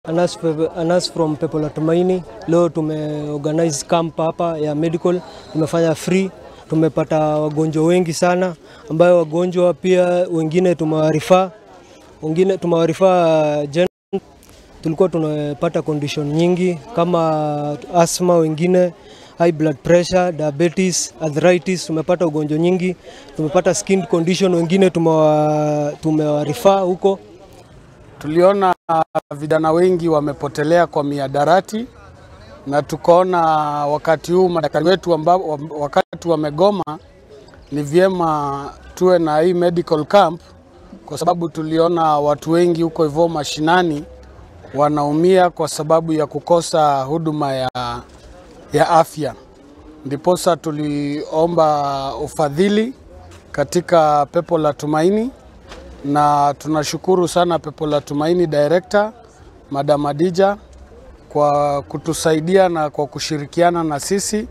Anas from people at Tumaini. Leo tumeorganize camp hapa ya medical. Tumefanya free. Tumepata wagonjwa wengi sana ambayo wagonjwa pia wengine tumewarifa. Wengine tumewarifa tulikuwa tunapata condition nyingi kama asthma, wengine high blood pressure, diabetes, arthritis, tumepata ugonjwa nyingi. Tumepata skin condition, wengine tumewarifa huko. Tuliona vijana wengi wamepotelea kwa miadarati na tukaona wakati huu madaktari wetu ambao wakati wamegoma ni vyema tuwe na hii medical camp, kwa sababu tuliona watu wengi huko hivyo mashinani wanaumia kwa sababu ya kukosa huduma ya afya. Ndiposa tuliomba ufadhili katika pepo la Tumaini, na tunashukuru sana pepo la Tumaini director Madam Adija kwa kutusaidia na kwa kushirikiana na sisi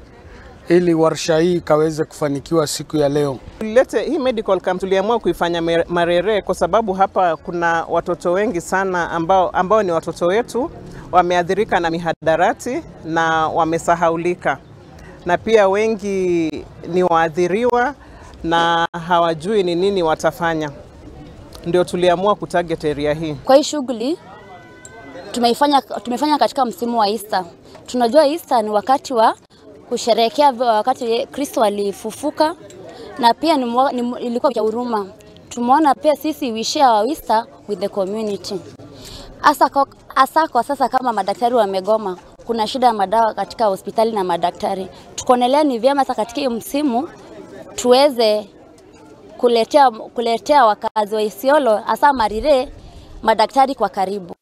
ili warsha hii kaweze kufanikiwa siku ya leo. Hii medical camp tuliamua kuifanya Marire kwa sababu hapa kuna watoto wengi sana ambao ni watoto wetu wameathirika na mihadarati na wamesahaulika, na pia wengi ni waathiriwa na hawajui ni nini watafanya. Ndio tuliamua kutarget area hii. Kwa hii shughuli tumefanya katika msimu wa Easter. Tunajua Easter ni wakati wa kusherehekea wakati Kristo alifufuka, na pia ilikuwa ya huruma. Tumeona pia sisi we share our Easter with the community. Asa kwa sasa kama madaktari wamegoma, kuna shida ya madawa katika hospitali na madaktari. Tukonelea ni vyema sasa katika hii msimu tuweze kuletea wakazi wa Isiolo hasa Marire madaktari kwa karibu.